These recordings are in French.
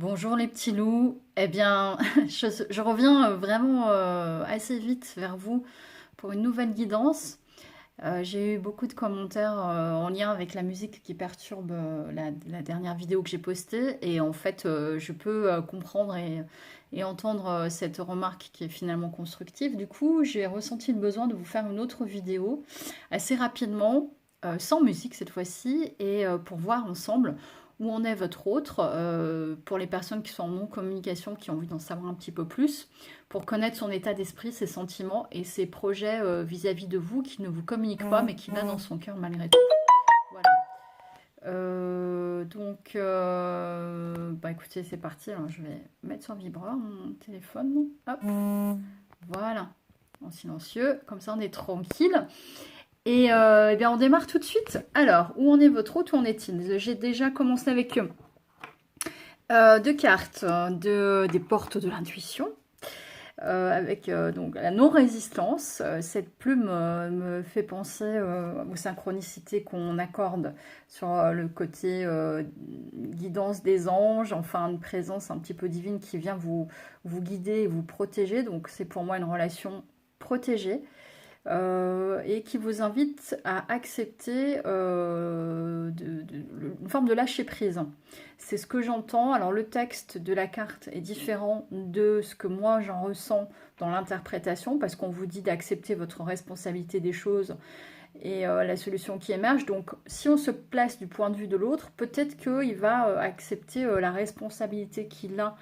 Bonjour les petits loups. Eh bien, je reviens vraiment assez vite vers vous pour une nouvelle guidance. J'ai eu beaucoup de commentaires en lien avec la musique qui perturbe la dernière vidéo que j'ai postée. Et en fait, je peux comprendre et entendre cette remarque qui est finalement constructive. Du coup, j'ai ressenti le besoin de vous faire une autre vidéo assez rapidement, sans musique cette fois-ci, et pour voir ensemble où en est votre autre, pour les personnes qui sont en non-communication, qui ont envie d'en savoir un petit peu plus, pour connaître son état d'esprit, ses sentiments et ses projets vis-à-vis de vous, qui ne vous communiquent pas, mais qui l'a dans son cœur malgré tout. Voilà. Bah écoutez, c'est parti. Alors, je vais mettre sur vibreur mon téléphone. Hop, voilà, en silencieux, comme ça on est tranquille. Et eh bien on démarre tout de suite. Alors, où en est votre hôte, où en est-il? J'ai déjà commencé avec deux cartes des portes de l'intuition. Avec donc la non-résistance. Cette plume me fait penser aux synchronicités qu'on accorde sur le côté guidance des anges, enfin une présence un petit peu divine qui vient vous guider et vous protéger. Donc c'est pour moi une relation protégée. Et qui vous invite à accepter une forme de lâcher prise. C'est ce que j'entends. Alors le texte de la carte est différent de ce que moi j'en ressens dans l'interprétation, parce qu'on vous dit d'accepter votre responsabilité des choses et la solution qui émerge. Donc si on se place du point de vue de l'autre, peut-être qu'il va accepter la responsabilité qu'il a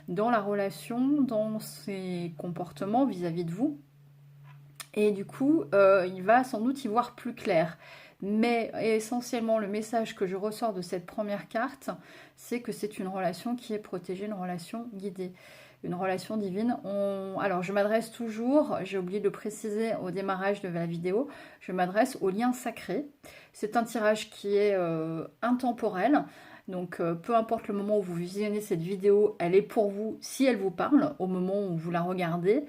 dans la relation, dans ses comportements vis-à-vis de vous. Et du coup, il va sans doute y voir plus clair. Mais essentiellement, le message que je ressors de cette première carte, c'est que c'est une relation qui est protégée, une relation guidée, une relation divine. Alors, je m'adresse toujours, j'ai oublié de le préciser au démarrage de la vidéo, je m'adresse au lien sacré. C'est un tirage qui est intemporel. Donc, peu importe le moment où vous visionnez cette vidéo, elle est pour vous si elle vous parle, au moment où vous la regardez.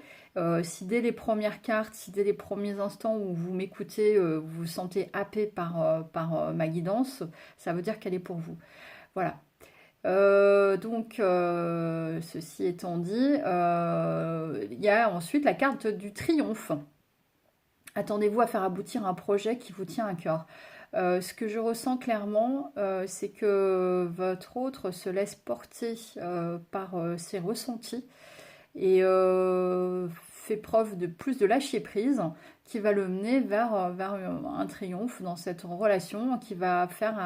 Si dès les premières cartes, si dès les premiers instants où vous m'écoutez, vous vous sentez happé par ma guidance, ça veut dire qu'elle est pour vous. Voilà. Ceci étant dit, il y a ensuite la carte du triomphe. Attendez-vous à faire aboutir un projet qui vous tient à cœur. Ce que je ressens clairement, c'est que votre autre se laisse porter par ses ressentis et fait preuve de plus de lâcher prise qui va le mener vers un triomphe dans cette relation qui va faire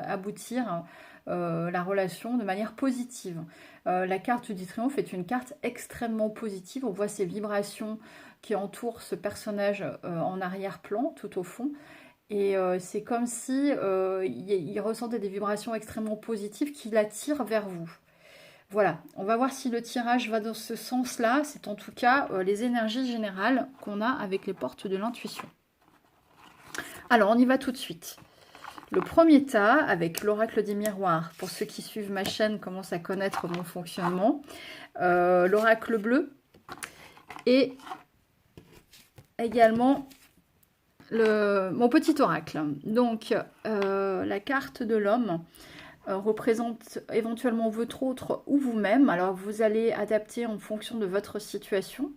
aboutir la relation de manière positive. La carte du triomphe est une carte extrêmement positive. On voit ces vibrations qui entourent ce personnage en arrière-plan, tout au fond. Et c'est comme si il ressentait des vibrations extrêmement positives qui l'attirent vers vous. Voilà, on va voir si le tirage va dans ce sens-là. C'est en tout cas les énergies générales qu'on a avec les portes de l'intuition. Alors, on y va tout de suite. Le premier tas, avec l'oracle des miroirs, pour ceux qui suivent ma chaîne, commencent à connaître mon fonctionnement. L'oracle bleu et également mon petit oracle. Donc, la carte de l'homme représente éventuellement votre autre ou vous-même. Alors vous allez adapter en fonction de votre situation.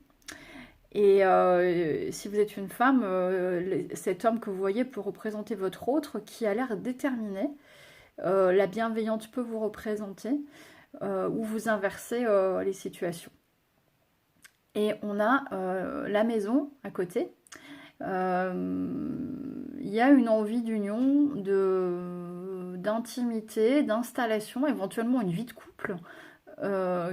Et si vous êtes une femme, cet homme que vous voyez peut représenter votre autre qui a l'air déterminé. La bienveillante peut vous représenter ou vous inversez les situations. Et on a la maison à côté. Il y a une envie d'union, d'intimité, d'installation, éventuellement une vie de couple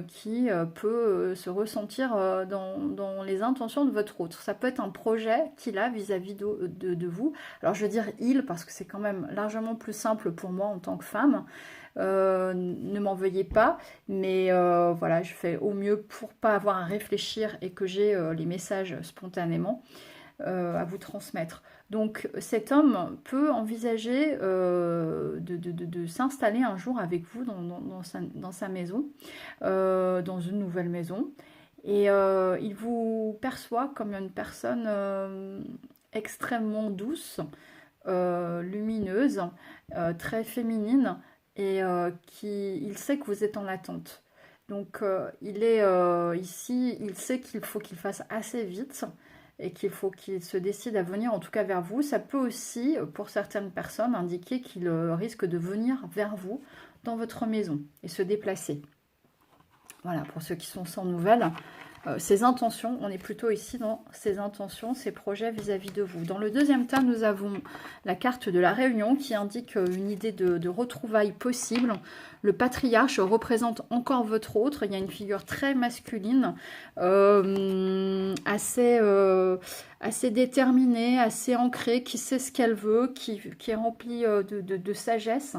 qui peut se ressentir dans les intentions de votre autre. Ça peut être un projet qu'il a vis-à-vis de vous. Alors je veux dire il parce que c'est quand même largement plus simple pour moi en tant que femme. Ne m'en veuillez pas, mais voilà, je fais au mieux pour pas avoir à réfléchir et que j'ai les messages spontanément à vous transmettre. Donc cet homme peut envisager de s'installer un jour avec vous dans sa maison, dans une nouvelle maison. Et il vous perçoit comme une personne extrêmement douce, lumineuse, très féminine et il sait que vous êtes en attente. Donc il est ici, il sait qu'il faut qu'il fasse assez vite et qu'il faut qu'il se décide à venir en tout cas vers vous. Ça peut aussi, pour certaines personnes, indiquer qu'il risque de venir vers vous dans votre maison et se déplacer. Voilà, pour ceux qui sont sans nouvelles. Ses intentions, on est plutôt ici dans ses intentions, ses projets vis-à-vis de vous. Dans le deuxième tas, nous avons la carte de la réunion qui indique une idée de retrouvailles possible. Le patriarche représente encore votre autre. Il y a une figure très masculine, assez déterminée, assez ancrée, qui sait ce qu'elle veut, qui est remplie de sagesse.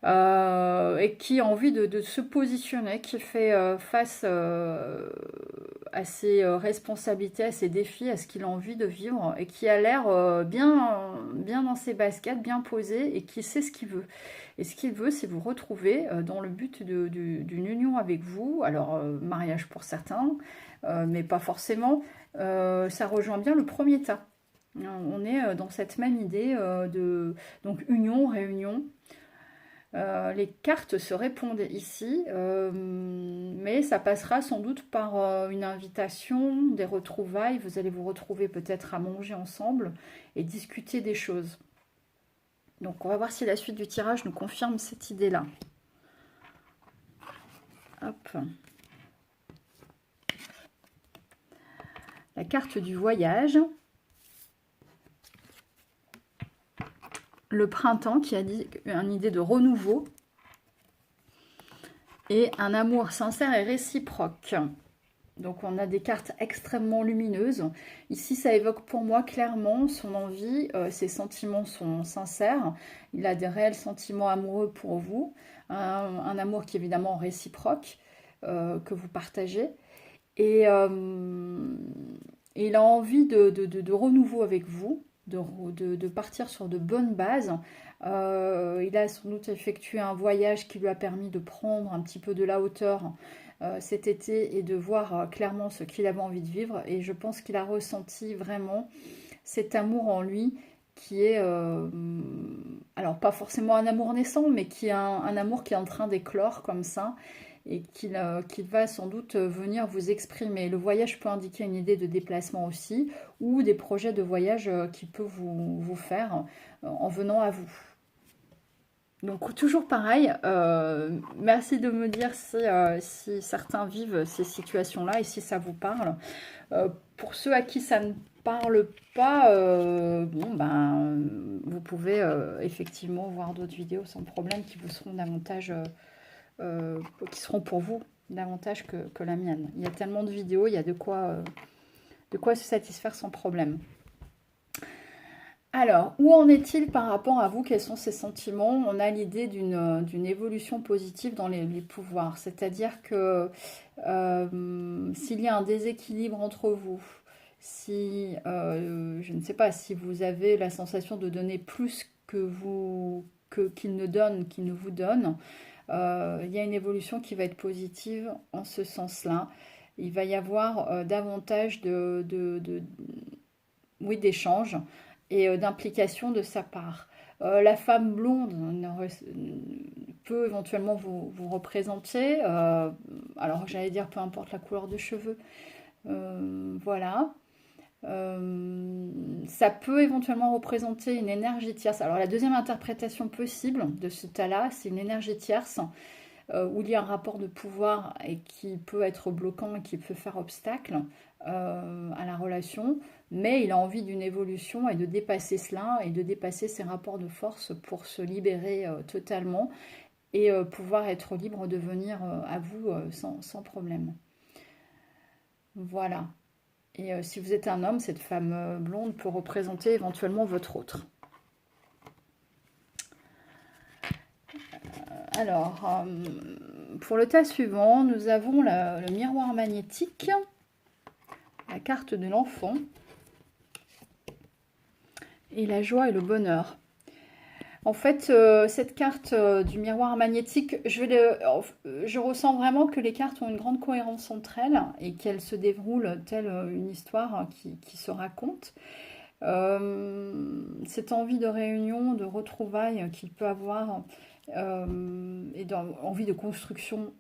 Et qui a envie de se positionner, qui fait face à ses responsabilités, à ses défis, à ce qu'il a envie de vivre, et qui a l'air bien dans ses baskets, bien posé, et qui sait ce qu'il veut. Et ce qu'il veut, c'est vous retrouver dans le but d'une union avec vous. Alors, mariage pour certains, mais pas forcément. Ça rejoint bien le premier tas. On est dans cette même idée donc union, réunion. Les cartes se répondent ici, mais ça passera sans doute par une invitation, des retrouvailles. Vous allez vous retrouver peut-être à manger ensemble et discuter des choses. Donc on va voir si la suite du tirage nous confirme cette idée-là. Hop. La carte du voyage. Le printemps qui a une idée de renouveau et un amour sincère et réciproque. Donc on a des cartes extrêmement lumineuses. Ici ça évoque pour moi clairement son envie, ses sentiments sont sincères. Il a des réels sentiments amoureux pour vous, un amour qui est évidemment réciproque, que vous partagez. Et il a envie de renouveau avec vous. De partir sur de bonnes bases. Il a sans doute effectué un voyage qui lui a permis de prendre un petit peu de la hauteur cet été et de voir clairement ce qu'il avait envie de vivre. Et je pense qu'il a ressenti vraiment cet amour en lui qui est, alors pas forcément un amour naissant, mais qui est un amour qui est en train d'éclore comme ça et qu'il va sans doute venir vous exprimer. Le voyage peut indiquer une idée de déplacement aussi, ou des projets de voyage qu'il peut vous faire en venant à vous. Donc toujours pareil, merci de me dire si certains vivent ces situations-là et si ça vous parle. Pour ceux à qui ça ne parle pas, vous pouvez effectivement voir d'autres vidéos sans problème qui vous seront davantage... qui seront pour vous davantage que la mienne. Il y a tellement de vidéos, il y a de quoi se satisfaire sans problème. Alors, où en est-il par rapport à vous? Quels sont ces sentiments? On a l'idée d'une évolution positive dans les pouvoirs. C'est-à-dire que s'il y a un déséquilibre entre vous, si, je ne sais pas, si vous avez la sensation de donner plus qu'il ne vous donne, il y a une évolution qui va être positive en ce sens-là. Il va y avoir davantage d'échanges et d'implication de sa part. La femme blonde peut éventuellement vous représenter. Alors j'allais dire peu importe la couleur de cheveux. Voilà. Ça peut éventuellement représenter une énergie tierce. Alors la deuxième interprétation possible de ce tas-là, c'est une énergie tierce où il y a un rapport de pouvoir et qui peut être bloquant et qui peut faire obstacle à la relation, mais il a envie d'une évolution et de dépasser cela et de dépasser ses rapports de force pour se libérer totalement et pouvoir être libre de venir à vous sans problème. Voilà. Et si vous êtes un homme, cette femme blonde peut représenter éventuellement votre autre. Alors, pour le tas suivant, nous avons le miroir magnétique, la carte de l'enfant, et la joie et le bonheur. En fait, cette carte du miroir magnétique, je ressens vraiment que les cartes ont une grande cohérence entre elles et qu'elles se déroulent telle une histoire qui se raconte. Cette envie de réunion, de retrouvailles qu'il peut avoir et envie de construction,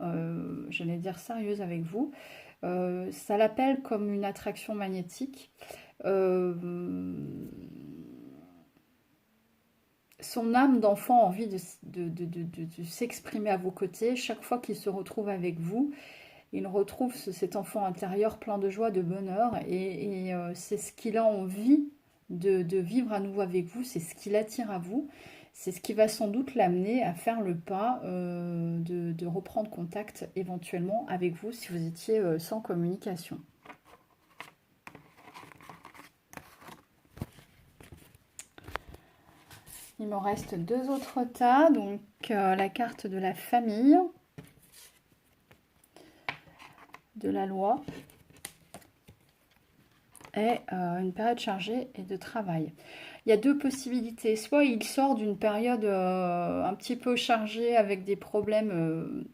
j'allais dire sérieuse avec vous. Ça l'appelle comme une attraction magnétique. Euh, Son âme d'enfant a envie de s'exprimer à vos côtés. Chaque fois qu'il se retrouve avec vous, il retrouve cet enfant intérieur plein de joie, de bonheur. Et c'est ce qu'il a envie de vivre à nouveau avec vous. C'est ce qui l'attire à vous. C'est ce qui va sans doute l'amener à faire le pas de reprendre contact éventuellement avec vous si vous étiez sans communication. Il me reste deux autres tas, donc la carte de la famille, de la loi, et une période chargée et de travail. Il y a deux possibilités, soit il sort d'une période un petit peu chargée avec des problèmes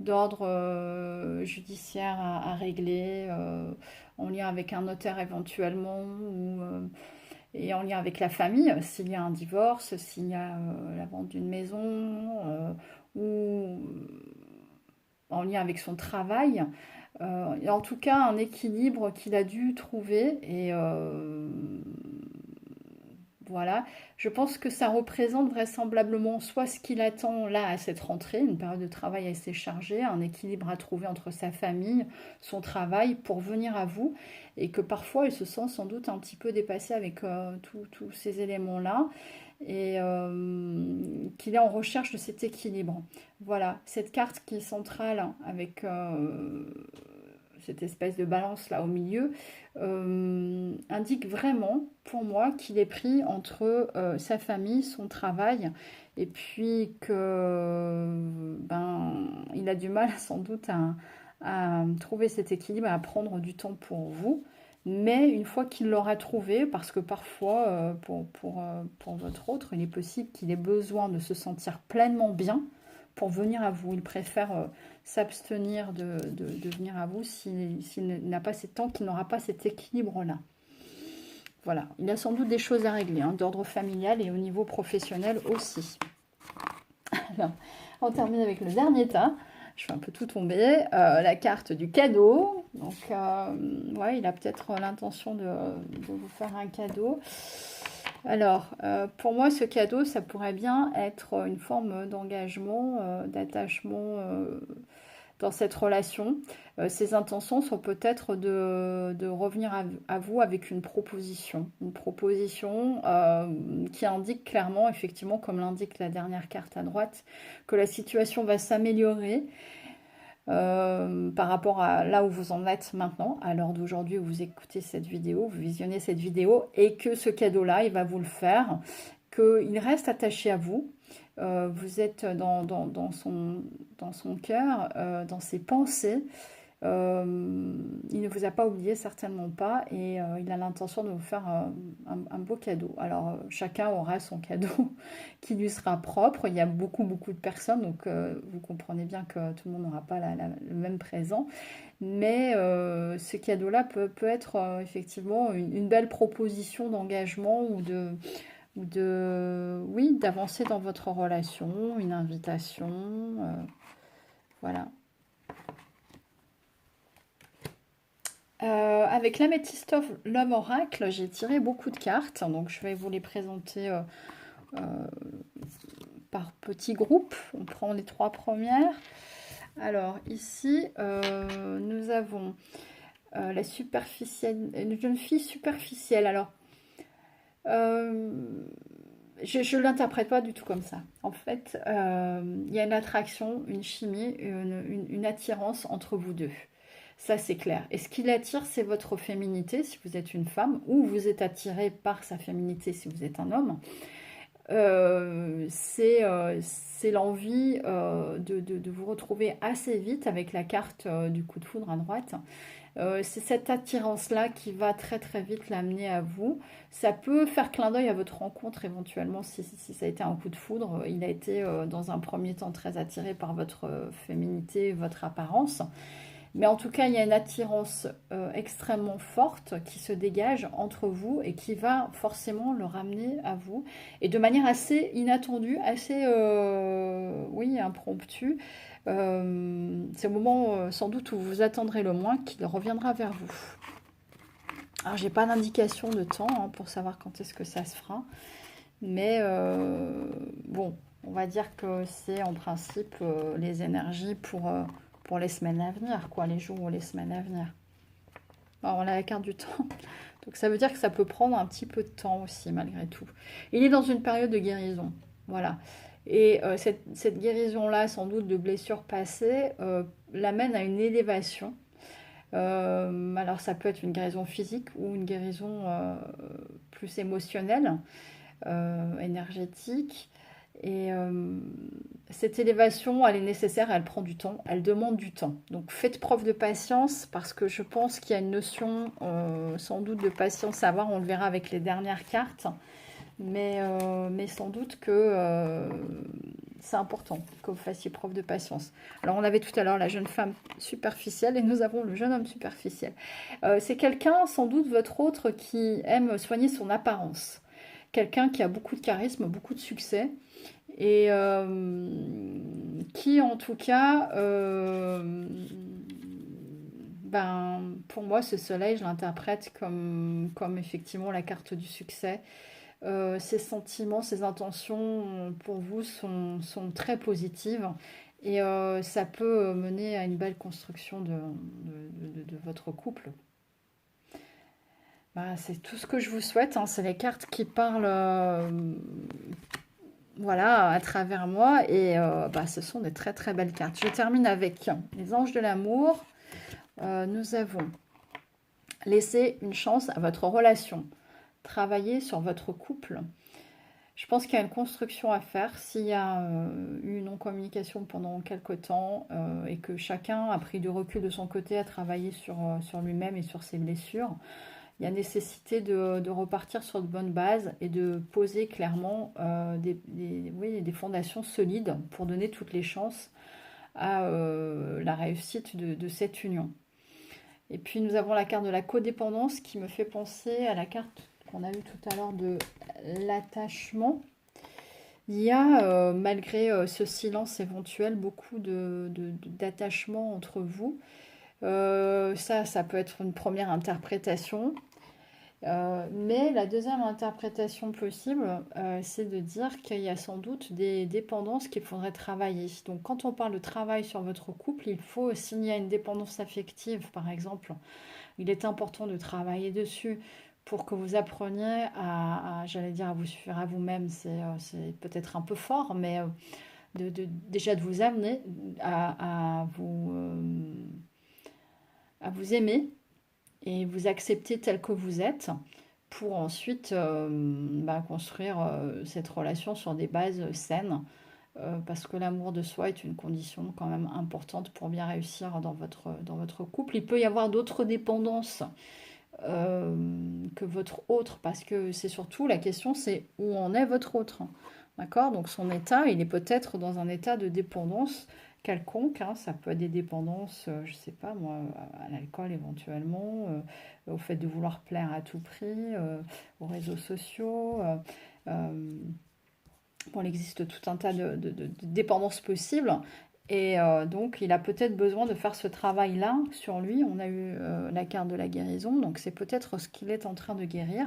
d'ordre judiciaire à régler, en lien avec un notaire éventuellement, ou et en lien avec la famille, s'il y a un divorce, s'il y a la vente d'une maison, ou en lien avec son travail. En tout cas, un équilibre qu'il a dû trouver. Et voilà, je pense que ça représente vraisemblablement soit ce qu'il attend là à cette rentrée, une période de travail assez chargée, un équilibre à trouver entre sa famille, son travail pour venir à vous, et que parfois il se sent sans doute un petit peu dépassé avec tous ces éléments-là, et qu'il est en recherche de cet équilibre. Voilà, cette carte qui est centrale avec cette espèce de balance là au milieu, indique vraiment pour moi qu'il est pris entre sa famille, son travail, et puis que il a du mal sans doute à trouver cet équilibre, à prendre du temps pour vous. Mais une fois qu'il l'aura trouvé, parce que parfois, pour votre autre, il est possible qu'il ait besoin de se sentir pleinement bien pour venir à vous. Il préfère s'abstenir de venir à vous s'il n'a pas ces temps, qu'il n'aura pas cet équilibre-là. Voilà, il a sans doute des choses à régler, hein, d'ordre familial et au niveau professionnel aussi. Alors, on termine avec le dernier tas. Je fais un peu tout tomber. La carte du cadeau. Donc, ouais, il a peut-être l'intention de vous faire un cadeau. Alors, pour moi, ce cadeau, ça pourrait bien être une forme d'engagement, d'attachement dans cette relation. Ses intentions sont peut-être de revenir à vous avec une proposition qui indique clairement, effectivement, comme l'indique la dernière carte à droite, que la situation va s'améliorer par rapport à là où vous en êtes maintenant, à l'heure d'aujourd'hui où vous écoutez cette vidéo, vous visionnez cette vidéo, et que ce cadeau-là, il va vous le faire, qu'il reste attaché à vous. Vous êtes dans son cœur, dans ses pensées. Il ne vous a pas oublié, certainement pas, et il a l'intention de vous faire un beau cadeau. Alors, chacun aura son cadeau qui lui sera propre. Il y a beaucoup de personnes, donc vous comprenez bien que tout le monde n'aura pas le même présent. Mais ce cadeau-là peut être effectivement une belle proposition d'engagement oui, d'avancer dans votre relation, une invitation, voilà. Avec l'Amethyst of Love Oracle, j'ai tiré beaucoup de cartes, donc je vais vous les présenter par petits groupes. On prend les trois premières. Alors ici, nous avons la superficielle, une jeune fille superficielle. Alors, je ne l'interprète pas du tout comme ça. En fait, il y a une attraction, une chimie, une attirance entre vous deux. Ça, c'est clair. Et ce qui l'attire, c'est votre féminité, si vous êtes une femme, ou vous êtes attiré par sa féminité, si vous êtes un homme. C'est l'envie de vous retrouver assez vite avec la carte du coup de foudre à droite. C'est cette attirance-là qui va très vite l'amener à vous. Ça peut faire clin d'œil à votre rencontre éventuellement si ça a été un coup de foudre. Il a été dans un premier temps très attiré par votre féminité, votre apparence. Mais en tout cas, il y a une attirance extrêmement forte qui se dégage entre vous et qui va forcément le ramener à vous. Et de manière assez inattendue, assez, oui, impromptue. C'est au moment sans doute où vous attendrez le moins qu'il reviendra vers vous. Alors, j'ai pas d'indication de temps hein, pour savoir quand est-ce que ça se fera. Mais bon, on va dire que c'est en principe les énergies pour les semaines à venir, quoi, les jours ou les semaines à venir. Alors, on a la carte du temps. Donc ça veut dire que ça peut prendre un petit peu de temps aussi, malgré tout. Il est dans une période de guérison. Voilà. Et cette guérison-là, sans doute de blessures passées, l'amène à une élévation. Alors ça peut être une guérison physique ou une guérison plus émotionnelle, énergétique. Et cette élévation, elle est nécessaire, elle prend du temps, elle demande du temps. Donc faites preuve de patience parce que je pense qu'il y a une notion sans doute de patience à avoir, on le verra avec les dernières cartes. Mais sans doute que c'est important que vous fassiez preuve de patience. Alors on avait tout à l'heure la jeune femme superficielle et nous avons le jeune homme superficiel. C'est quelqu'un, sans doute votre autre, qui aime soigner son apparence. Quelqu'un qui a beaucoup de charisme, beaucoup de succès et qui en tout cas, ben, pour moi ce soleil je l'interprète comme effectivement la carte du succès. Ses sentiments, ses intentions pour vous sont très positives et ça peut mener à une belle construction de votre couple. Bah, c'est tout ce que je vous souhaite, hein. C'est les cartes qui parlent voilà, à travers moi et bah, ce sont des très très belles cartes. Je termine avec les anges de l'amour. Nous avons laissé une chance à votre relation. Travailler sur votre couple. Je pense qu'il y a une construction à faire. S'il y a eu une non-communication pendant quelque temps et que chacun a pris du recul de son côté à travailler sur lui-même et sur ses blessures, il y a nécessité de repartir sur de bonnes bases et de poser clairement oui, des fondations solides pour donner toutes les chances à la réussite de cette union. Et puis nous avons la carte de la codépendance qui me fait penser à la carte qu'on a vue tout à l'heure de l'attachement. Il y a, malgré ce silence éventuel, beaucoup d'attachement entre vous. Ça peut être une première interprétation. Mais la deuxième interprétation possible, c'est de dire qu'il y a sans doute des dépendances qu'il faudrait travailler. Donc quand on parle de travail sur votre couple, il faut, s'il y a une dépendance affective, par exemple, il est important de travailler dessus pour que vous appreniez j'allais dire, à vous suffire à vous-même, c'est peut-être un peu fort, mais déjà de vous amener à vous aimer et vous accepter tel que vous êtes pour ensuite construire cette relation sur des bases saines parce que l'amour de soi est une condition quand même importante pour bien réussir dans votre couple. Il peut y avoir d'autres dépendances que votre autre parce que c'est surtout la question c'est où en est votre autre. D'accord? Donc son état, il est peut-être dans un état de dépendance quelconque, hein. Ça peut être des dépendances, je sais pas moi, à l'alcool éventuellement, au fait de vouloir plaire à tout prix, aux réseaux sociaux. Bon, il existe tout un tas de dépendances possibles. Et donc, il a peut-être besoin de faire ce travail-là sur lui. On a eu la carte de la guérison, donc c'est peut-être ce qu'il est en train de guérir.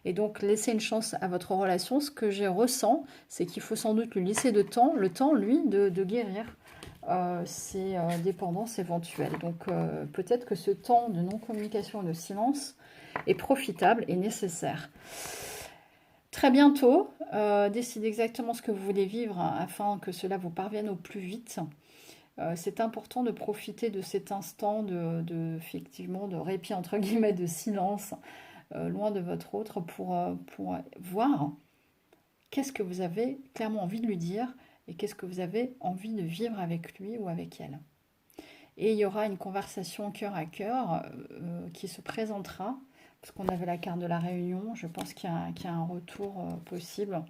Et donc, laissez une chance à votre relation. Ce que je ressens, c'est qu'il faut sans doute lui laisser le temps, lui, de guérir ses dépendances éventuelles. Donc, peut-être que ce temps de non-communication et de silence est profitable et nécessaire. Très bientôt, décidez exactement ce que vous voulez vivre afin que cela vous parvienne au plus vite. C'est important de profiter de cet instant effectivement, de répit, entre guillemets, de silence, loin de votre autre, pour voir qu'est-ce que vous avez clairement envie de lui dire et qu'est-ce que vous avez envie de vivre avec lui ou avec elle. Et il y aura une conversation cœur à cœur qui se présentera, parce qu'on avait la carte de la réunion, je pense qu'il y a un retour possible.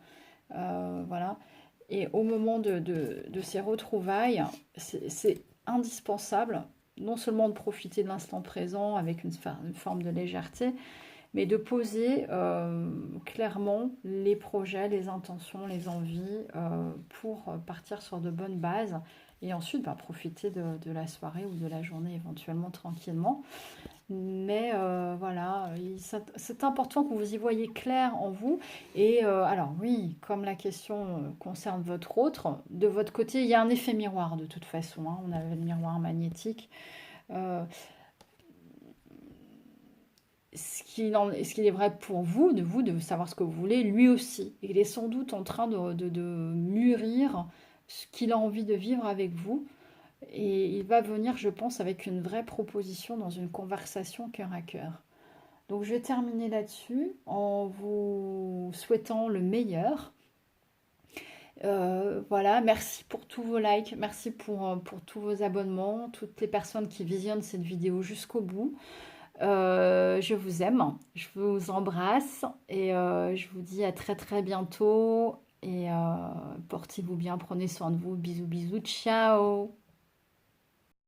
Voilà. Et au moment de ces retrouvailles, c'est indispensable non seulement de profiter de l'instant présent avec une forme de légèreté, mais de poser clairement les projets, les intentions, les envies pour partir sur de bonnes bases et ensuite profiter de la soirée ou de la journée éventuellement tranquillement. Mais voilà, c'est important que vous y voyez clair en vous. Et alors oui, comme la question concerne votre autre, de votre côté, il y a un effet miroir de toute façon, hein. On avait le miroir magnétique. Euh, ce qu'il est vrai pour vous, de savoir ce que vous voulez, lui aussi. Il est sans doute en train de mûrir ce qu'il a envie de vivre avec vous. Et il va venir, je pense, avec une vraie proposition dans une conversation cœur à cœur. Donc je vais terminer là-dessus en vous souhaitant le meilleur. Voilà, merci pour tous vos likes, merci pour tous vos abonnements, toutes les personnes qui visionnent cette vidéo jusqu'au bout. Je vous aime, je vous embrasse et je vous dis à très très bientôt et portez-vous bien, prenez soin de vous, bisous bisous, ciao.